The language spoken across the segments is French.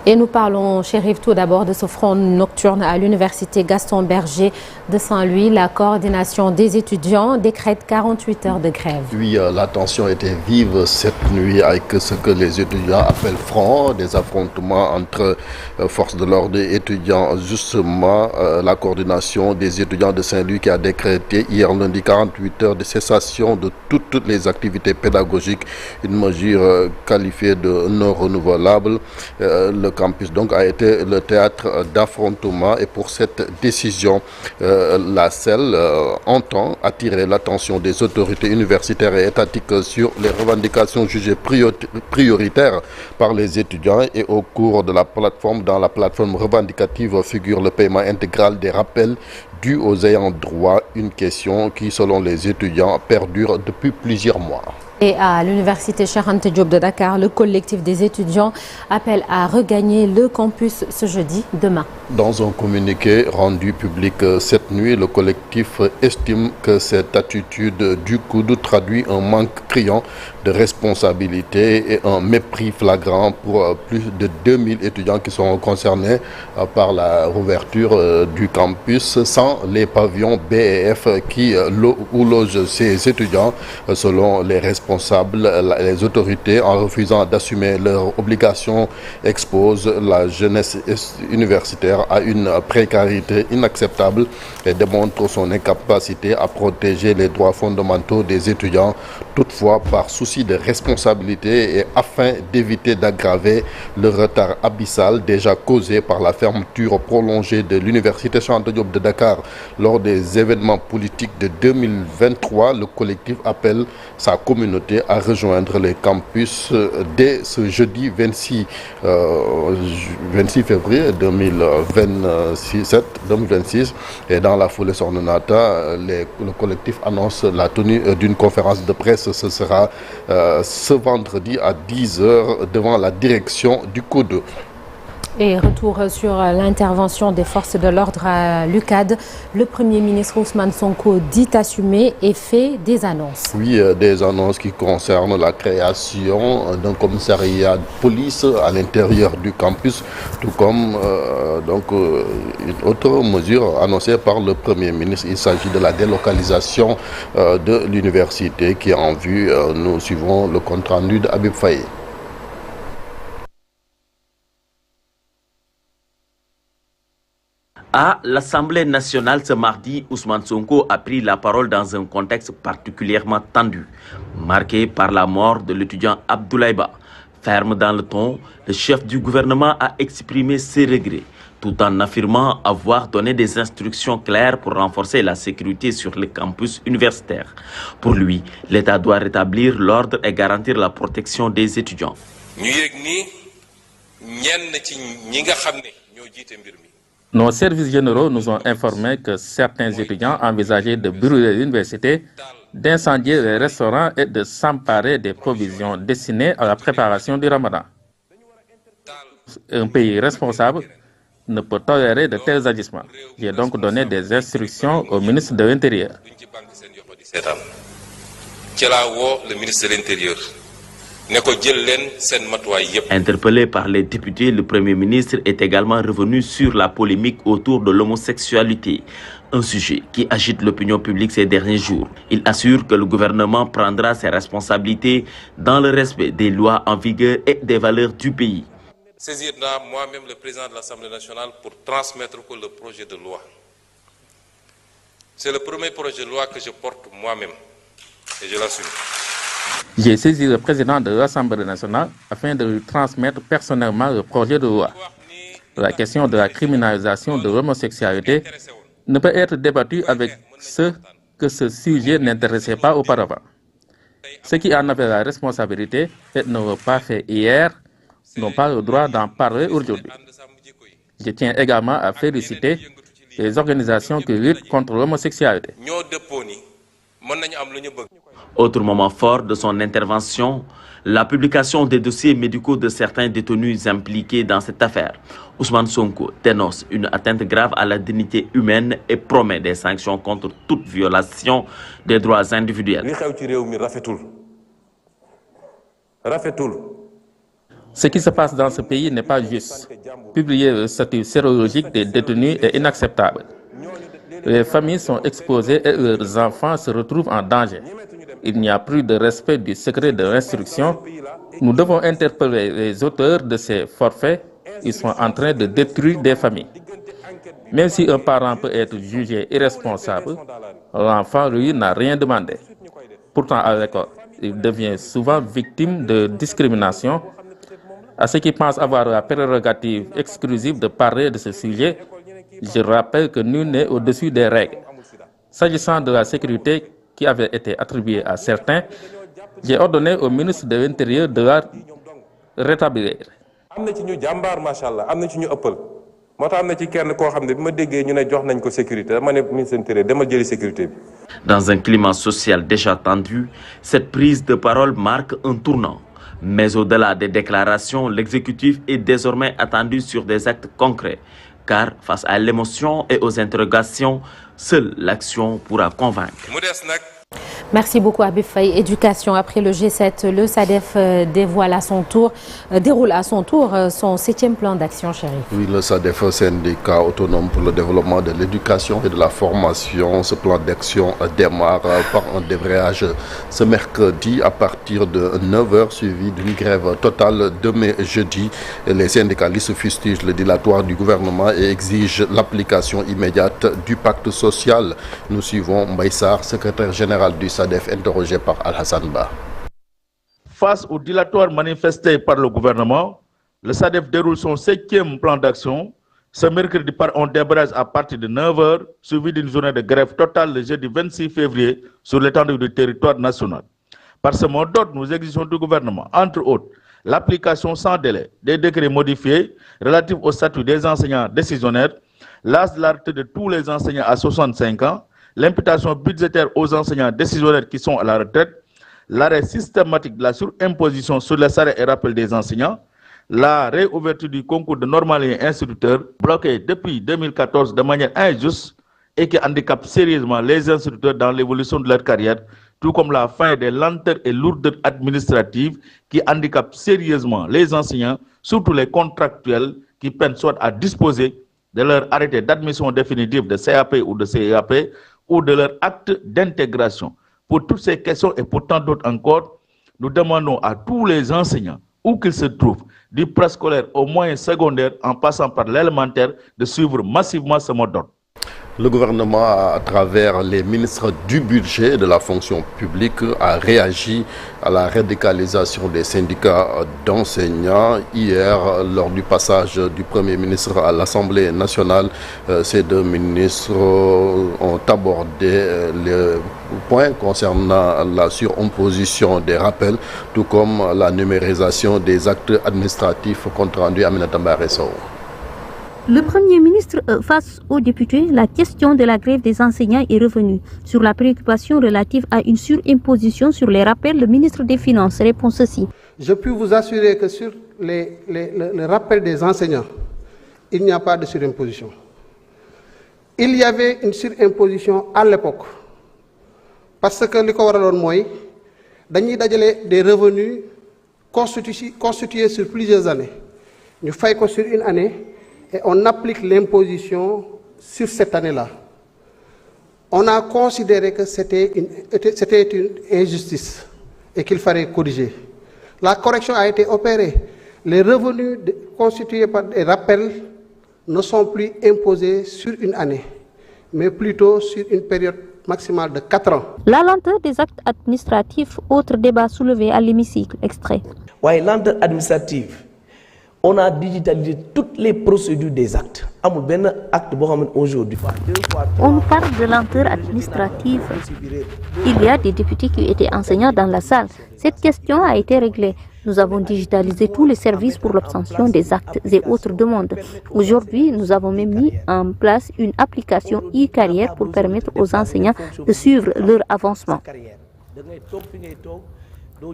Et nous parlons, Chérif, tout d'abord de ce front nocturne à l'université Gaston Berger de Saint-Louis. La coordination des étudiants décrète 48 heures de grève. Oui, la tension était vive cette nuit avec ce que les étudiants appellent front, des affrontements entre forces de l'ordre et étudiants. Justement, la coordination des étudiants de Saint-Louis qui a décrété hier lundi 48 heures de cessation de toutes les activités pédagogiques, une mesure qualifiée de non renouvelable. Le campus donc a été le théâtre d'affrontement et pour cette décision, la SEL entend attirer l'attention des autorités universitaires et étatiques sur les revendications jugées prioritaires par les étudiants et au cours de la plateforme, dans la plateforme revendicative figure le paiement intégral des rappels dus aux ayants droit, une question qui selon les étudiants perdure depuis plusieurs mois. Et à l'université Cheikh Anta Diop de Dakar, le collectif des étudiants appelle à regagner le campus ce jeudi, demain. Dans un communiqué rendu public cette nuit, le collectif estime que cette attitude du COUD traduit un manque criant de responsabilité et un mépris flagrant pour plus de 2000 étudiants qui sont concernés par la rouverture du campus sans les pavillons B et F où logent ces étudiants. Selon les responsables, les autorités, en refusant d'assumer leurs obligations, exposent la jeunesse universitaire à une précarité inacceptable et démontrent son incapacité à protéger les droits fondamentaux des étudiants. Toutefois, par souci de responsabilité et afin d'éviter d'aggraver le retard abyssal déjà causé par la fermeture prolongée de l'université Cheikh Anta Diop de Dakar lors des événements politiques de 2023, le collectif appelle sa communauté à rejoindre les campus dès ce jeudi 26 février 2026 et dans la foulée Sornonata, le collectif annonce la tenue d'une conférence de presse. Ce sera ce vendredi à 10h devant la direction du COUD. Et retour sur l'intervention des forces de l'ordre à l'UCAD. Le Premier ministre Ousmane Sonko dit assumer et fait des annonces. Oui, des annonces qui concernent la création d'un commissariat de police à l'intérieur du campus, tout comme une autre mesure annoncée par le Premier ministre. Il s'agit de la délocalisation de l'université qui est en vue. Nous suivons le compte rendu d'Habib Faye. À l'Assemblée nationale ce mardi, Ousmane Sonko a pris la parole dans un contexte particulièrement tendu, marqué par la mort de l'étudiant Abdoulaye Ba. Ferme dans le ton, le chef du gouvernement a exprimé ses regrets, tout en affirmant avoir donné des instructions claires pour renforcer la sécurité sur les campus universitaires. Pour lui, l'État doit rétablir l'ordre et garantir la protection des étudiants. Nos services généraux nous ont informé que certains étudiants envisageaient de brûler l'université, d'incendier les restaurants et de s'emparer des provisions destinées à la préparation du Ramadan. Un pays responsable ne peut tolérer de tels agissements. J'ai donc donné des instructions au ministre de l'Intérieur. Le ministre de l'Intérieur. Interpellé par les députés, le Premier ministre est également revenu sur la polémique autour de l'homosexualité, un sujet qui agite l'opinion publique ces derniers jours. Il assure que le gouvernement prendra ses responsabilités dans le respect des lois en vigueur et des valeurs du pays. Saisir moi-même le président de l'Assemblée nationale pour transmettre le projet de loi. C'est le premier projet de loi que je porte moi-même et je l'assume. J'ai saisi le président de l'Assemblée nationale afin de lui transmettre personnellement le projet de loi. La question de la criminalisation de l'homosexualité ne peut être débattue avec ceux que ce sujet n'intéressait pas auparavant. Ceux qui en avaient la responsabilité et ne l'ont pas fait hier n'ont pas le droit d'en parler aujourd'hui. Je tiens également à féliciter les organisations qui luttent contre l'homosexualité. Autre moment fort de son intervention, la publication des dossiers médicaux de certains détenus impliqués dans cette affaire. Ousmane Sonko dénonce une atteinte grave à la dignité humaine et promet des sanctions contre toute violation des droits individuels. Ce qui se passe dans ce pays n'est pas juste. Publier le statut sérologique des détenus est inacceptable. Les familles sont exposées et leurs enfants se retrouvent en danger. Il n'y a plus de respect du secret de l'instruction. Nous devons interpeller les auteurs de ces forfaits. Ils sont en train de détruire des familles. Même si un parent peut être jugé irresponsable, l'enfant, lui, n'a rien demandé. Pourtant, à l'école, il devient souvent victime de discrimination. À ceux qui pensent avoir la prérogative exclusive de parler de ce sujet, je rappelle que nul n'est au-dessus des règles. S'agissant de la sécurité qui avait été attribuée à certains, j'ai ordonné au ministre de l'Intérieur de la rétablir. Dans un climat social déjà tendu, cette prise de parole marque un tournant. Mais au-delà des déclarations, l'exécutif est désormais attendu sur des actes concrets. Car face à l'émotion et aux interrogations, seule l'action pourra convaincre. Merci beaucoup Habib Faye. Éducation, après le G7, le SADEF déroule à son tour son 7e plan d'action, Chérif. Oui, le SADEF, syndicat autonome pour le développement de l'éducation et de la formation. Ce plan d'action démarre par un débrayage ce mercredi à partir de 9h, suivi d'une grève totale demain jeudi. Les syndicalistes fustigent le dilatoire du gouvernement et exigent l'application immédiate du pacte social. Nous suivons Mbaye Sarr, secrétaire général du SADEF, interrogé par Al-Hassan Ba. Face au dilatoire manifesté par le gouvernement, le SADEF déroule son 7e plan d'action. Ce mercredi par un débrayage à partir de 9h, suivi d'une journée de grève totale le jeudi 26 février sur l'étendue du territoire national. Par ce mot d'ordre, nous exigeons du gouvernement, entre autres, l'application sans délai des décrets modifiés relatifs au statut des enseignants décisionnaires, l'âge de la retraite de tous les enseignants à 65 ans, l'imputation budgétaire aux enseignants décisionnaires qui sont à la retraite, l'arrêt systématique de la surimposition sur les salaires et rappels des enseignants, la réouverture du concours de normaliens instituteurs bloqué depuis 2014 de manière injuste et qui handicape sérieusement les instituteurs dans l'évolution de leur carrière, tout comme la fin des lenteurs et lourdeurs administratives qui handicapent sérieusement les enseignants, surtout les contractuels qui peinent soit à disposer de leur arrêté d'admission définitive de CAP ou de CEAP ou de leur acte d'intégration. Pour toutes ces questions et pour tant d'autres encore, nous demandons à tous les enseignants, où qu'ils se trouvent, du préscolaire au moyen secondaire en passant par l'élémentaire, de suivre massivement ce mot d'ordre. Le gouvernement, à travers les ministres du budget et de la fonction publique, a réagi à la radicalisation des syndicats d'enseignants. Hier, lors du passage du Premier ministre à l'Assemblée nationale, ces deux ministres ont abordé les points concernant la surimposition des rappels, tout comme la numérisation des actes administratifs compte rendu à Aminata Mbaré Sow. Le Premier ministre, face aux députés, la question de la grève des enseignants est revenue. Sur la préoccupation relative à une surimposition sur les rappels, le ministre des Finances répond ceci. Je puis vous assurer que sur le rappel des enseignants, il n'y a pas de surimposition. Il y avait une surimposition à l'époque. Parce que des revenus constitués sur plusieurs années. Nous faisons sur une année. Et on applique l'imposition sur cette année-là. On a considéré que c'était une injustice et qu'il fallait corriger. La correction a été opérée. Les revenus constitués par des rappels ne sont plus imposés sur une année, mais plutôt sur une période maximale de 4 ans. La lenteur des actes administratifs, autre débat soulevé à l'hémicycle, extrait. Oui, lenteur administrative. On a digitalisé toutes les procédures des actes. Aujourd'hui. On nous parle de lenteur administrative. Il y a des députés qui étaient enseignants dans la salle. Cette question a été réglée. Nous avons digitalisé tous les services pour l'obtention des actes et autres demandes. Aujourd'hui, nous avons même mis en place une application e-carrière pour permettre aux enseignants de suivre leur avancement.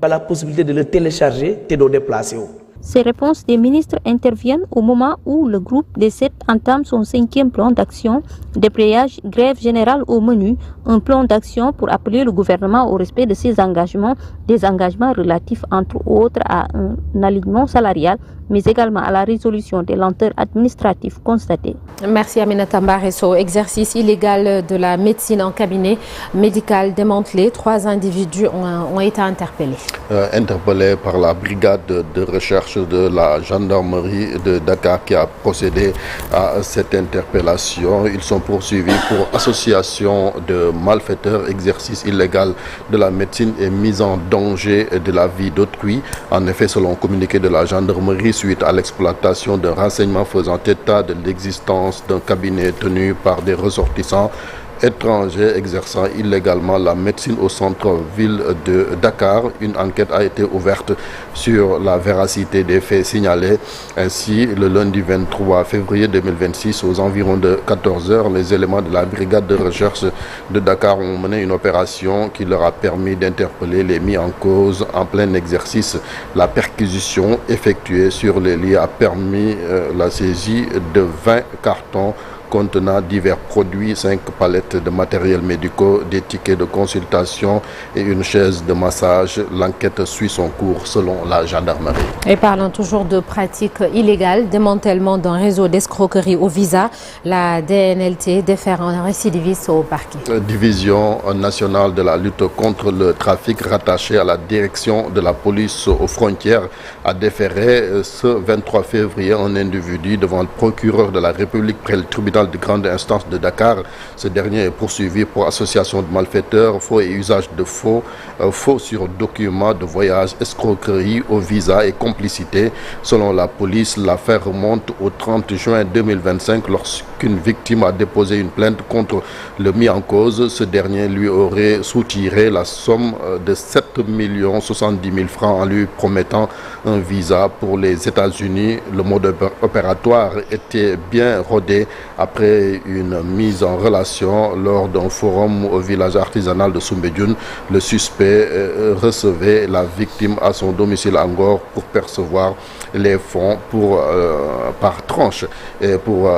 La possibilité de le télécharger et de le déplacer. Ces réponses des ministres interviennent au moment où le groupe des 7 entame son 5e plan d'action, débrayage, grève générale au menu, un plan d'action pour appeler le gouvernement au respect de ses engagements, des engagements relatifs entre autres à un alignement salarial, mais également à la résolution des lenteurs administratives constatées. Merci Aminata Mbaresso. Exercice illégal de la médecine en cabinet médical démantelé. 3 individus ont été interpellés. Interpellés par la brigade de recherche de la gendarmerie de Dakar qui a procédé à cette interpellation. Ils sont poursuivis pour association de malfaiteurs, exercice illégal de la médecine et mise en danger de la vie d'autrui. En effet, selon communiqué de la gendarmerie, suite à l'exploitation de renseignements faisant état de l'existence d'un cabinet tenu par des ressortissants étrangers exerçant illégalement la médecine au centre-ville de Dakar. Une enquête a été ouverte sur la véracité des faits signalés. Ainsi, le lundi 23 février 2026, aux environs de 14 h, les éléments de la brigade de recherche de Dakar ont mené une opération qui leur a permis d'interpeller les mis en cause en plein exercice. La perquisition effectuée sur les lieux a permis la saisie de 20 cartons contenant divers produits, 5 palettes de matériel médicaux, des tickets de consultation et une chaise de massage. L'enquête suit son cours selon la gendarmerie. Et parlant toujours de pratiques illégales, démantèlement d'un réseau d'escroquerie au visa, la DNLT défère un récidiviste au parquet. Division nationale de la lutte contre le trafic rattachée à la direction de la police aux frontières a déféré ce 23 février un individu devant le procureur de la République près le tribunal de grande instance de Dakar. Ce dernier est poursuivi pour association de malfaiteurs, faux et usage de faux, faux sur documents de voyage, escroquerie au visa et complicité. Selon la police, l'affaire remonte au 30 juin 2025 lorsqu'une victime a déposé une plainte contre le mis en cause. Ce dernier lui aurait soutiré la somme de 7 070 000 francs en lui promettant un visa pour les États-Unis. Le mode opératoire était bien rodé. Après une mise en relation lors d'un forum au village artisanal de Soumbédioune, le suspect recevait la victime à son domicile à Ngor pour percevoir les fonds par tranche. Et pour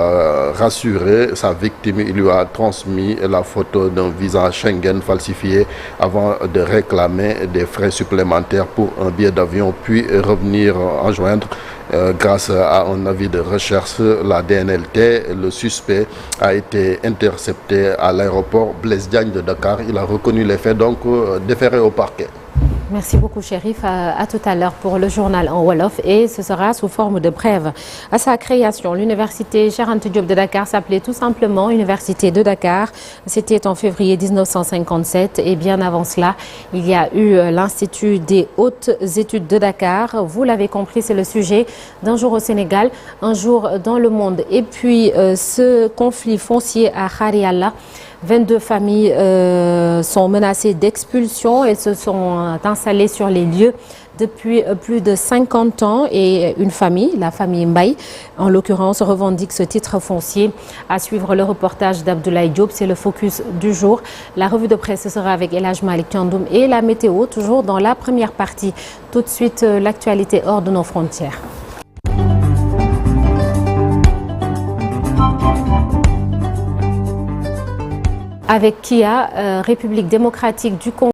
rassurer sa victime, il lui a transmis la photo d'un visa Schengen falsifié avant de réclamer des frais supplémentaires pour un billet d'avion, puis revenir enjoindre. Grâce à un avis de recherche, la DNLT, le suspect a été intercepté à l'aéroport Blaise Diagne de Dakar. Il a reconnu les faits, donc déféré au parquet. Merci beaucoup, Chérif. À tout à l'heure pour le journal en Wolof et ce sera sous forme de brève. À sa création, l'université Cheikh Anta Diop de Dakar s'appelait tout simplement Université de Dakar. C'était en février 1957 et bien avant cela, il y a eu l'Institut des hautes études de Dakar. Vous l'avez compris, c'est le sujet d'un jour au Sénégal, un jour dans le monde. Et puis ce conflit foncier à Khari-Allah. 22 familles sont menacées d'expulsion. Elles se sont installées sur les lieux depuis plus de 50 ans et une famille, la famille Mbaye, en l'occurrence, revendique ce titre foncier. À suivre le reportage d'Abdoulaye Diop, c'est le focus du jour. La revue de presse sera avec El Hadj Malick Thiandoum et la météo, toujours dans la première partie. Tout de suite, l'actualité hors de nos frontières. Avec Kia, République démocratique du Congo.